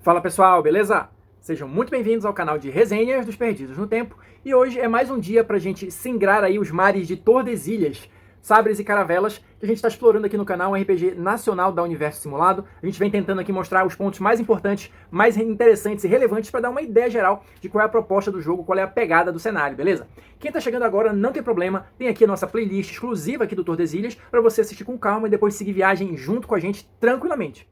Fala pessoal, beleza? Sejam muito bem-vindos ao canal de Resenhas dos Perdidos no Tempo, e hoje é mais um dia pra gente singrar aí os mares de Tordesilhas, Sabres e Caravelas, que a gente está explorando aqui no canal, um RPG nacional da Universo Simulado. A gente vem tentando aqui mostrar os pontos mais importantes, mais interessantes e relevantes para dar uma ideia geral de qual é a proposta do jogo, qual é a pegada do cenário, beleza? Quem está chegando agora não tem problema, tem aqui a nossa playlist exclusiva aqui do Tordesilhas para você assistir com calma e depois seguir viagem junto com a gente tranquilamente.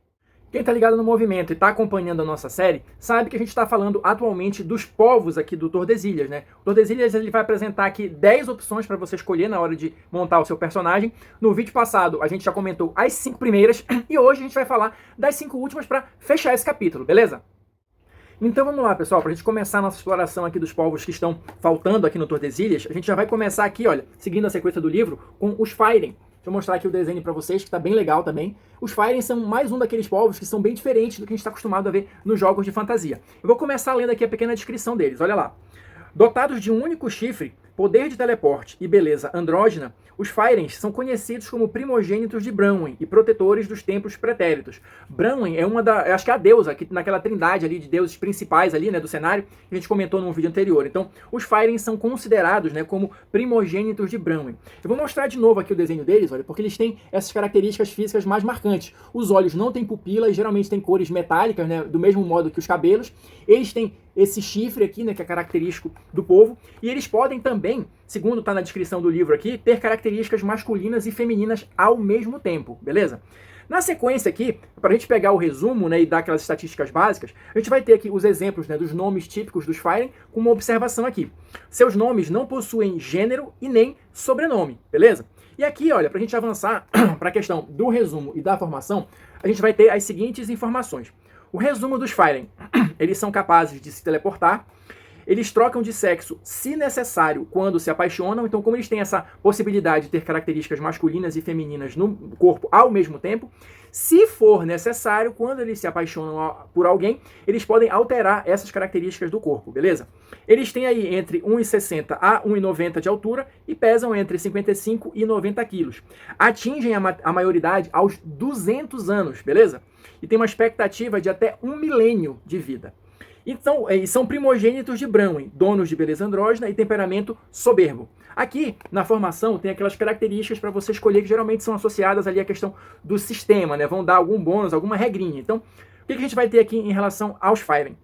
Quem está ligado no movimento e está acompanhando a nossa série, sabe que a gente está falando atualmente dos povos aqui do Tordesilhas, né? O Tordesilhas ele vai apresentar aqui 10 opções para você escolher na hora de montar o seu personagem. No vídeo passado a gente já comentou as 5 primeiras e hoje a gente vai falar das 5 últimas para fechar esse capítulo, beleza? Então vamos lá, pessoal, para a gente começar a nossa exploração aqui dos povos que estão faltando aqui no Tordesilhas, a gente já vai começar aqui, olha, seguindo a sequência do livro, com os Fairen. Deixa eu mostrar aqui o desenho para vocês, que está bem legal também. Os Fairen são mais um daqueles povos que são bem diferentes do que a gente está acostumado a ver nos jogos de fantasia. Eu vou começar lendo aqui a pequena descrição deles, olha lá. Dotados de um único chifre, poder de teleporte e beleza andrógena, os Fairens são conhecidos como primogênitos de Branwen e protetores dos templos pretéritos. Branwen é acho que é a deusa, que naquela trindade ali de deuses principais ali, né, do cenário, que a gente comentou num vídeo anterior. Então, os Fairens são considerados, né, como primogênitos de Branwen. Eu vou mostrar de novo aqui o desenho deles, olha, porque eles têm essas características físicas mais marcantes. Os olhos não têm pupila e geralmente têm cores metálicas, né, do mesmo modo que os cabelos. Eles têm esse chifre aqui, né, que é característico do povo, e eles podem também, segundo está na descrição do livro aqui, ter características masculinas e femininas ao mesmo tempo, beleza? Na sequência aqui, para a gente pegar o resumo, né, e dar aquelas estatísticas básicas, a gente vai ter aqui os exemplos, né, dos nomes típicos dos Fairen, com uma observação aqui. Seus nomes não possuem gênero e nem sobrenome, beleza? E aqui, olha, para a gente avançar para a questão do resumo e da formação, a gente vai ter as seguintes informações. O resumo dos Fairen: eles são capazes de se teleportar, eles trocam de sexo se necessário quando se apaixonam, então como eles têm essa possibilidade de ter características masculinas e femininas no corpo ao mesmo tempo, se for necessário, quando eles se apaixonam por alguém, eles podem alterar essas características do corpo, beleza? Eles têm aí entre 1,60 a 1,90 de altura e pesam entre 55 e 90 quilos. Atingem a maioridade aos 200 anos, beleza? E tem uma expectativa de até 1 milênio de vida. Então, são primogênitos de Branwen, donos de beleza andrógena e temperamento soberbo. Aqui, na formação, tem aquelas características para você escolher que geralmente são associadas ali à questão do sistema, né? Vão dar algum bônus, alguma regrinha. Então, o que a gente vai ter aqui em relação aos Fairen?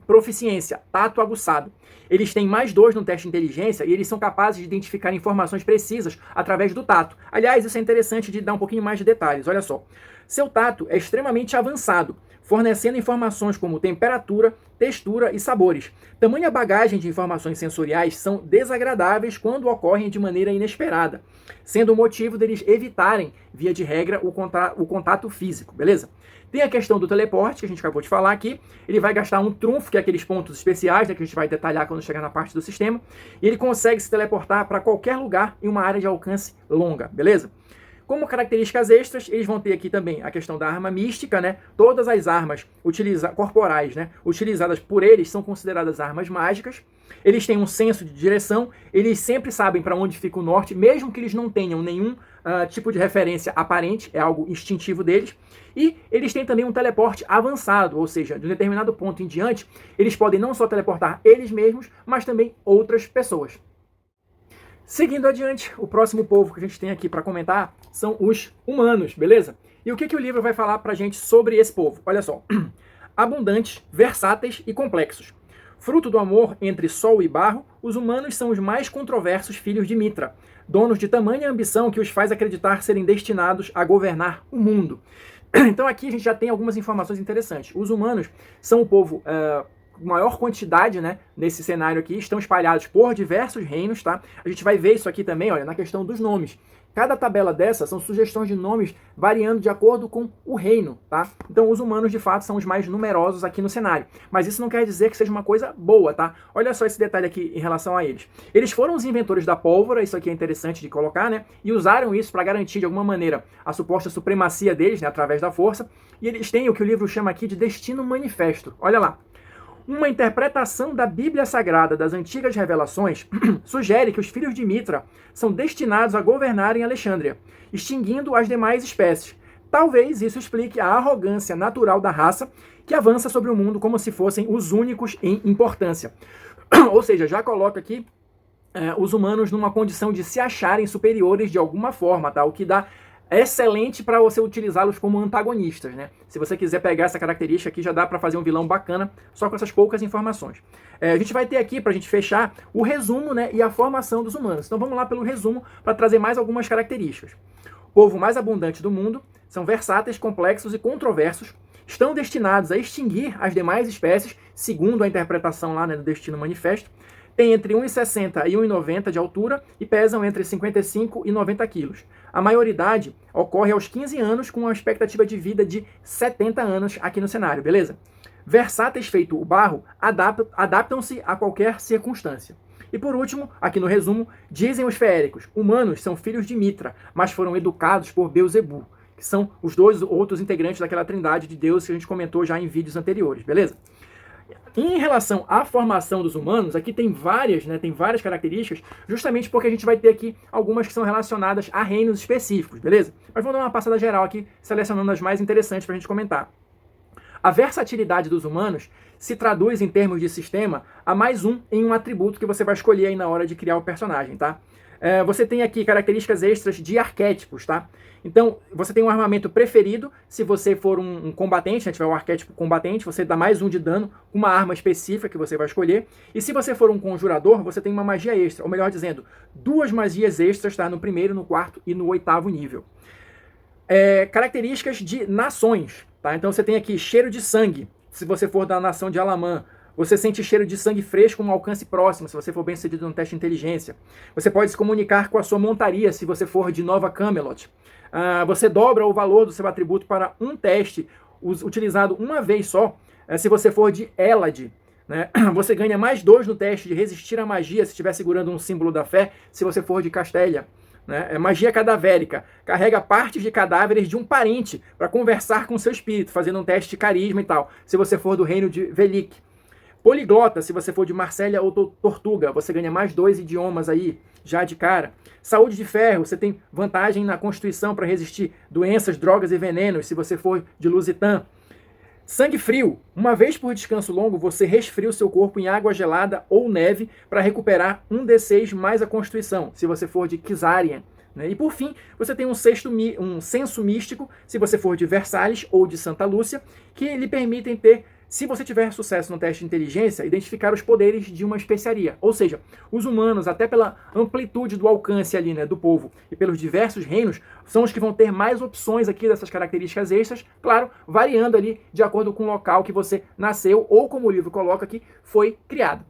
Proficiência, tato aguçado. Eles têm mais 2 no teste de inteligência e eles são capazes de identificar informações precisas através do tato. Aliás, isso é interessante de dar um pouquinho mais de detalhes, olha só. Seu tato é extremamente avançado, fornecendo informações como temperatura, textura e sabores. Tamanha bagagem de informações sensoriais são desagradáveis quando ocorrem de maneira inesperada, sendo o motivo deles evitarem, via de regra, o contato físico, beleza? Tem a questão do teleporte, que a gente acabou de falar aqui. Ele vai gastar um trunfo, que é aqueles pontos especiais, né, que a gente vai detalhar quando chegar na parte do sistema. E ele consegue se teleportar para qualquer lugar em uma área de alcance longa, beleza? Como características extras, eles vão ter aqui também a questão da arma mística, né? Todas as armas corporais, né, utilizadas por eles são consideradas armas mágicas. Eles têm um senso de direção, eles sempre sabem para onde fica o norte, mesmo que eles não tenham nenhum tipo de referência aparente, é algo instintivo deles. E eles têm também um teleporte avançado, ou seja, de um determinado ponto em diante, eles podem não só teleportar eles mesmos, mas também outras pessoas. Seguindo adiante, o próximo povo que a gente tem aqui para comentar são os humanos, beleza? E o que o livro vai falar para a gente sobre esse povo? Olha só. Abundantes, versáteis e complexos. Fruto do amor entre sol e barro, os humanos são os mais controversos filhos de Mitra, donos de tamanha ambição que os faz acreditar serem destinados a governar o mundo. Então aqui a gente já tem algumas informações interessantes. Os humanos são o povo maior quantidade, né, nesse cenário aqui, estão espalhados por diversos reinos, tá? A gente vai ver isso aqui também, olha, na questão dos nomes. Cada tabela dessa são sugestões de nomes variando de acordo com o reino, tá? Então os humanos, de fato, são os mais numerosos aqui no cenário. Mas isso não quer dizer que seja uma coisa boa, tá? Olha só esse detalhe aqui em relação a eles. Eles foram os inventores da pólvora, isso aqui é interessante de colocar, né? E usaram isso para garantir, de alguma maneira, a suposta supremacia deles, né, através da força. E eles têm o que o livro chama aqui de destino manifesto. Olha lá. Uma interpretação da Bíblia Sagrada das Antigas Revelações sugere que os filhos de Mitra são destinados a governarem Alexandria, extinguindo as demais espécies, talvez isso explique a arrogância natural da raça que avança sobre o mundo como se fossem os únicos em importância. Ou seja, já coloca aqui os humanos numa condição de se acharem superiores de alguma forma, tá? O que dá excelente para você utilizá-los como antagonistas, né? Se você quiser pegar essa característica aqui, já dá para fazer um vilão bacana só com essas poucas informações. A gente vai ter aqui, para a gente fechar, o resumo, né, e a formação dos humanos. Então vamos lá pelo resumo para trazer mais algumas características. O povo mais abundante do mundo, são versáteis, complexos e controversos, estão destinados a extinguir as demais espécies, segundo a interpretação lá, né, do Destino Manifesto, tem entre 1,60 e 1,90 de altura e pesam entre 55 e 90 quilos. A maioridade ocorre aos 15 anos, com uma expectativa de vida de 70 anos aqui no cenário, beleza? Versáteis feito o barro, adaptam-se a qualquer circunstância. E por último, aqui no resumo, dizem os feéricos, humanos são filhos de Mitra, mas foram educados por Beelzebub, que são os dois outros integrantes daquela trindade de Deus que a gente comentou já em vídeos anteriores, beleza? Em relação à formação dos humanos, aqui tem várias características, justamente porque a gente vai ter aqui algumas que são relacionadas a reinos específicos, beleza? Mas vamos dar uma passada geral aqui, selecionando as mais interessantes para a gente comentar. A versatilidade dos humanos se traduz em termos de sistema a mais um em um atributo que você vai escolher aí na hora de criar o personagem, tá? Você tem aqui características extras de arquétipos, tá? Então, você tem um armamento preferido, se você for um combatente, né, tiver um arquétipo combatente, você dá mais um de dano com uma arma específica que você vai escolher. E se você for um conjurador, você tem uma magia extra, ou melhor dizendo, 2 magias extras, tá? No primeiro, no quarto e no 8º nível. Características de nações, tá? Então você tem aqui cheiro de sangue, se você for da nação de Alamã. Você sente cheiro de sangue fresco com um alcance próximo, se você for bem sucedido no teste de inteligência. Você pode se comunicar com a sua montaria, se você for de Nova Camelot. Você dobra o valor do seu atributo para um teste, utilizado uma vez só, se você for de Elad. Né? Você ganha mais 2 no teste de resistir à magia, se estiver segurando um símbolo da fé, se você for de Castelia. Né? Magia cadavérica. Carrega partes de cadáveres de um parente para conversar com seu espírito, fazendo um teste de carisma e tal, se você for do reino de Velik. Poliglota, se você for de Marsella ou Tortuga, você ganha mais 2 idiomas aí, já de cara. Saúde de ferro, você tem vantagem na constituição para resistir doenças, drogas e venenos, se você for de Lusitan. Sangue frio, uma vez por descanso longo, você resfria o seu corpo em água gelada ou neve para recuperar 1d6 mais a constituição, se você for de Kizarian. Né? E por fim, você tem um senso místico, se você for de Versalhes ou de Santa Lúcia, que lhe permitem ter, se você tiver sucesso no teste de inteligência, identificar os poderes de uma especiaria. Ou seja, os humanos, até pela amplitude do alcance ali, né, do povo e pelos diversos reinos, são os que vão ter mais opções aqui dessas características extras, claro, variando ali de acordo com o local que você nasceu ou, como o livro coloca aqui, foi criado.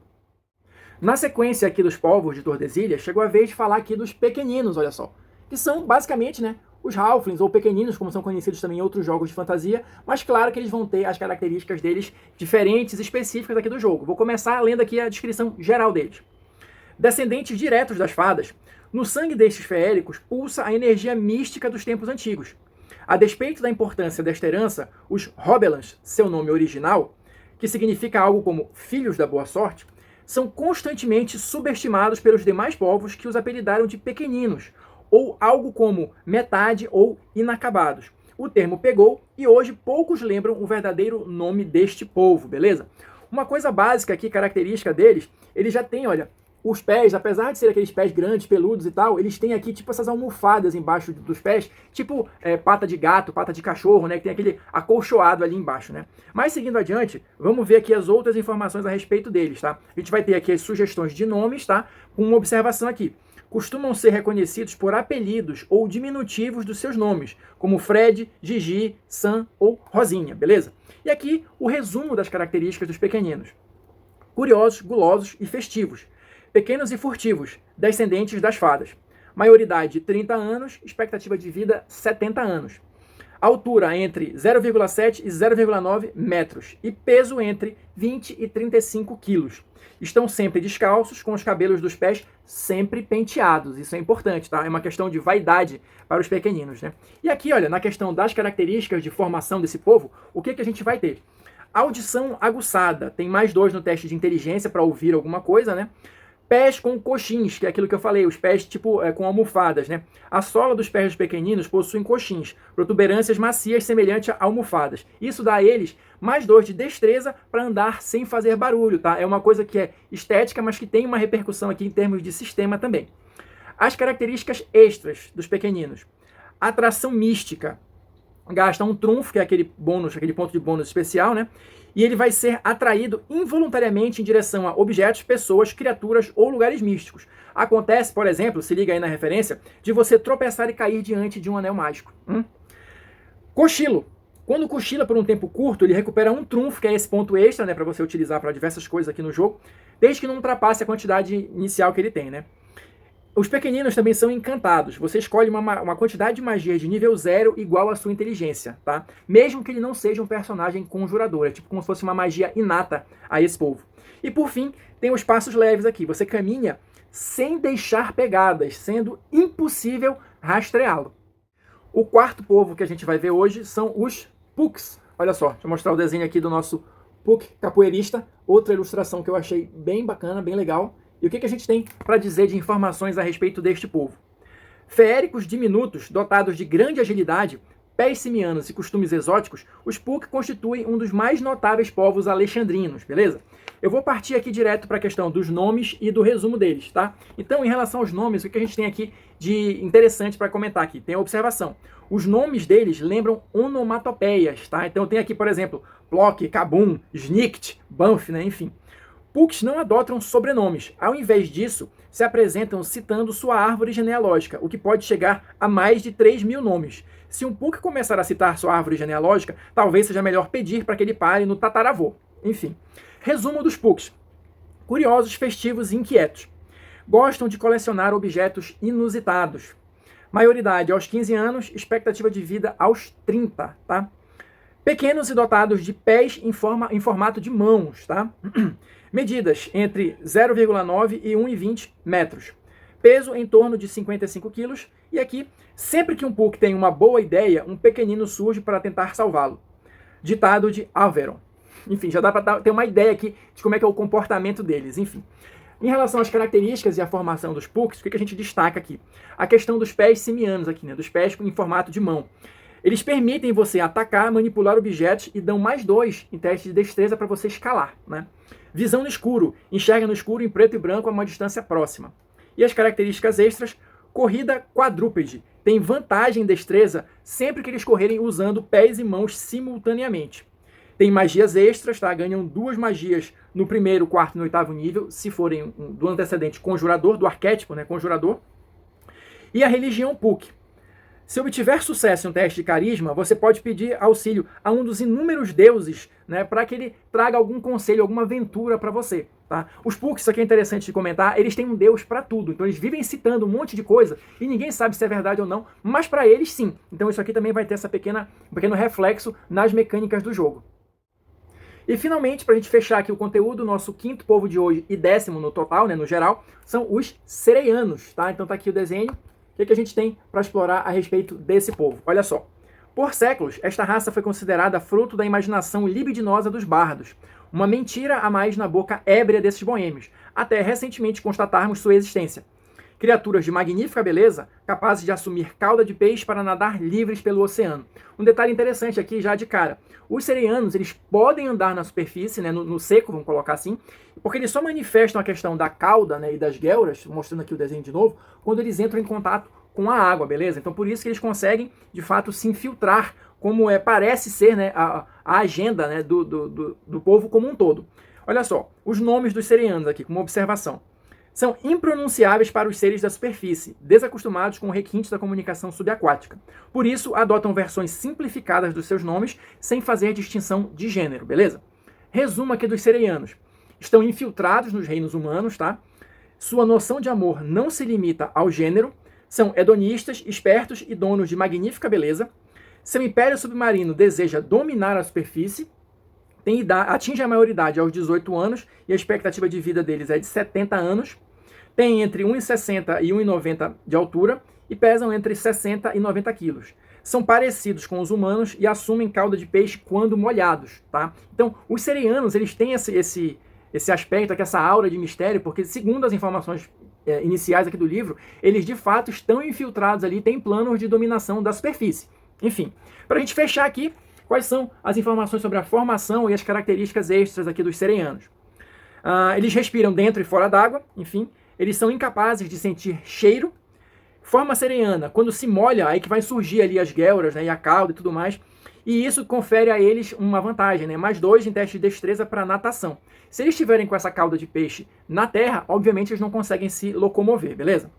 Na sequência aqui dos povos de Tordesilhas, chegou a vez de falar aqui dos pequeninos, olha só, que são basicamente, né, os halflings, ou pequeninos, como são conhecidos também em outros jogos de fantasia, mas claro que eles vão ter as características deles diferentes, específicas aqui do jogo. Vou começar lendo aqui a descrição geral deles. Descendentes diretos das fadas, no sangue destes feéricos pulsa a energia mística dos tempos antigos. A despeito da importância desta herança, os Hobelans, seu nome original, que significa algo como filhos da boa sorte, são constantemente subestimados pelos demais povos que os apelidaram de pequeninos, ou algo como metade ou inacabados. O termo pegou e hoje poucos lembram o verdadeiro nome deste povo, beleza? Uma coisa básica aqui, característica deles, eles já têm, olha, os pés, apesar de serem aqueles pés grandes, peludos e tal, eles têm aqui tipo essas almofadas embaixo dos pés, tipo pata de gato, pata de cachorro, né, que tem aquele acolchoado ali embaixo, né? Mas seguindo adiante, vamos ver aqui as outras informações a respeito deles, tá? A gente vai ter aqui as sugestões de nomes, tá? Com uma observação aqui. Costumam ser reconhecidos por apelidos ou diminutivos dos seus nomes, como Fred, Gigi, Sam ou Rosinha, beleza? E aqui o resumo das características dos pequeninos. Curiosos, gulosos e festivos. Pequenos e furtivos, descendentes das fadas. Maioridade 30 anos, expectativa de vida 70 anos. Altura entre 0,7 e 0,9 metros e peso entre 20 e 35 quilos. Estão sempre descalços, com os cabelos dos pés sempre penteados. Isso é importante, tá? É uma questão de vaidade para os pequeninos, né? E aqui, olha, na questão das características de formação desse povo, o que a gente vai ter? Audição aguçada. Tem mais 2 no teste de inteligência para ouvir alguma coisa, né? Pés com coxins, que é aquilo que eu falei, os pés tipo com almofadas, né? A sola dos pés dos pequeninos possuem coxins, protuberâncias macias semelhantes a almofadas. Isso dá a eles mais 2 de destreza para andar sem fazer barulho, tá? É uma coisa que é estética, mas que tem uma repercussão aqui em termos de sistema também. As características extras dos pequeninos. Atração mística. Gasta um trunfo, que é aquele bônus, aquele ponto de bônus especial, né? E ele vai ser atraído involuntariamente em direção a objetos, pessoas, criaturas ou lugares místicos. Acontece, por exemplo, se liga aí na referência, de você tropeçar e cair diante de um anel mágico. Cochilo. Quando cochila por um tempo curto, ele recupera um trunfo, que é esse ponto extra, né, para você utilizar para diversas coisas aqui no jogo, desde que não ultrapasse a quantidade inicial que ele tem, né? Os pequeninos também são encantados. Você escolhe uma quantidade de magia de nível 0 igual à sua inteligência, tá? Mesmo que ele não seja um personagem conjurador. É tipo como se fosse uma magia inata a esse povo. E por fim, tem os passos leves aqui. Você caminha sem deixar pegadas, sendo impossível rastreá-lo. O quarto povo que a gente vai ver hoje são os Puks. Olha só, deixa eu mostrar o desenho aqui do nosso Puk capoeirista. Outra ilustração que eu achei bem bacana, bem legal. E o que a gente tem para dizer de informações a respeito deste povo? Feéricos diminutos, dotados de grande agilidade, pés simianos e costumes exóticos, os Puk constituem um dos mais notáveis povos alexandrinos, beleza? Eu vou partir aqui direto para a questão dos nomes e do resumo deles, tá? Então, em relação aos nomes, o que a gente tem aqui de interessante para comentar aqui? Tem a observação. Os nomes deles lembram onomatopeias, tá? Então tem aqui, por exemplo, Plok, Kabum, Snikt, Banff, né? Enfim. Puks não adotam sobrenomes. Ao invés disso, se apresentam citando sua árvore genealógica, o que pode chegar a mais de 3.000 nomes. Se um Puk começar a citar sua árvore genealógica, talvez seja melhor pedir para que ele pare no tataravô. Enfim. Resumo dos Puks. Curiosos, festivos e inquietos. Gostam de colecionar objetos inusitados. Maioridade aos 15 anos, expectativa de vida aos 30, tá? Pequenos e dotados de pés em formato de mãos, tá? Medidas entre 0,9 e 1,20 metros. Peso em torno de 55 quilos. E aqui, sempre que um Puk tem uma boa ideia, um pequenino surge para tentar salvá-lo. Ditado de Averon. Enfim, já dá para ter uma ideia aqui de como é que é o comportamento deles. Enfim, em relação às características e à formação dos Puks, o que a gente destaca aqui? A questão dos pés simianos aqui, né? Dos pés em formato de mão. Eles permitem você atacar, manipular objetos e dão mais 2 em teste de destreza para você escalar, né? Visão no escuro. Enxerga no escuro em preto e branco a uma distância próxima. E as características extras, corrida quadrúpede. Tem vantagem em destreza sempre que eles correrem usando pés e mãos simultaneamente. Tem magias extras, tá? Ganham 2 magias no primeiro, quarto e no 8º nível, se forem do antecedente conjurador, do arquétipo, né? Conjurador. E a religião Puk. Se obtiver sucesso em um teste de carisma, você pode pedir auxílio a um dos inúmeros deuses, né, para que ele traga algum conselho, alguma aventura para você. Tá? Os Puks, isso aqui é interessante de comentar, eles têm um deus para tudo. Então eles vivem citando um monte de coisa e ninguém sabe se é verdade ou não, mas para eles sim. Então isso aqui também vai ter um pequeno reflexo nas mecânicas do jogo. E finalmente, para a gente fechar aqui o conteúdo, nosso quinto povo de hoje e 10º no total, né, no geral, são os Sereianos. Tá? Então tá aqui o desenho. O que a gente tem para explorar a respeito desse povo? Olha só. Por séculos, esta raça foi considerada fruto da imaginação libidinosa dos bardos, uma mentira a mais na boca ébria desses boêmios, até recentemente constatarmos sua existência. Criaturas de magnífica beleza, capazes de assumir cauda de peixe para nadar livres pelo oceano. Um detalhe interessante aqui já de cara. Os sereianos, eles podem andar na superfície, né, no seco, vamos colocar assim, porque eles só manifestam a questão da cauda, né, e das guelras, mostrando aqui o desenho de novo, quando eles entram em contato com a água, beleza? Então por isso que eles conseguem, de fato, se infiltrar, como parece ser, né, a agenda, né, do povo como um todo. Olha só, os nomes dos sereianos aqui, como observação. São impronunciáveis para os seres da superfície, desacostumados com requintes da comunicação subaquática. Por isso, adotam versões simplificadas dos seus nomes, sem fazer distinção de gênero, beleza? Resumo aqui dos sereianos. Estão infiltrados nos reinos humanos, tá? Sua noção de amor não se limita ao gênero, são hedonistas, espertos e donos de magnífica beleza. Seu império submarino deseja dominar a superfície, atinge a maioridade aos 18 anos e a expectativa de vida deles é de 70 anos. Tem entre 1,60 e 1,90 de altura e pesam entre 60 e 90 quilos. São parecidos com os humanos e assumem cauda de peixe quando molhados, tá? Então, os sereianos, eles têm esse aspecto aqui, essa aura de mistério, porque segundo as informações iniciais aqui do livro, eles de fato estão infiltrados ali, têm planos de dominação da superfície. Enfim, para a gente fechar aqui, quais são as informações sobre a formação e as características extras aqui dos sereianos? Eles respiram dentro e fora d'água, enfim, eles são incapazes de sentir cheiro. Forma sereiana, quando se molha, aí que vai surgir ali as guelras, né, e a cauda e tudo mais, e isso confere a eles uma vantagem, né, +2 em teste de destreza para natação. Se eles estiverem com essa cauda de peixe na terra, obviamente eles não conseguem se locomover, beleza?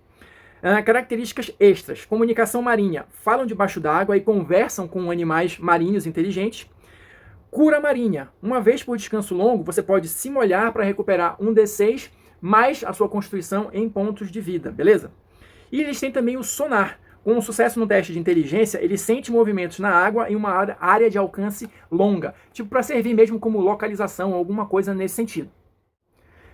Características extras, comunicação marinha, falam debaixo d'água e conversam com animais marinhos inteligentes. Cura marinha, uma vez por descanso longo, você pode se molhar para recuperar um D6 mais a sua constituição em pontos de vida, beleza? E eles têm também o sonar. Com um sucesso no teste de inteligência, ele sente movimentos na água em uma área de alcance longa, tipo para servir mesmo como localização ou alguma coisa nesse sentido.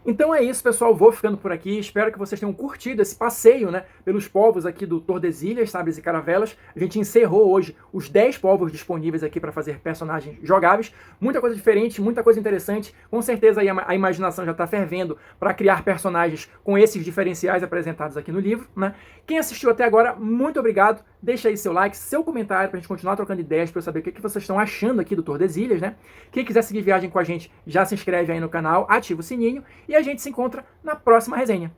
Então é isso, pessoal, vou ficando por aqui, espero que vocês tenham curtido esse passeio, né, pelos povos aqui do Tordesilhas, Sabres e Caravelas. A gente encerrou hoje os 10 povos disponíveis aqui para fazer personagens jogáveis, muita coisa diferente, muita coisa interessante, com certeza aí a imaginação já está fervendo para criar personagens com esses diferenciais apresentados aqui no livro, né. Quem assistiu até agora, muito obrigado, deixa aí seu like, seu comentário para a gente continuar trocando ideias, para eu saber o que vocês estão achando aqui do Tordesilhas, né. Quem quiser seguir viagem com a gente, já se inscreve aí no canal, ativa o sininho, e a gente se encontra na próxima resenha.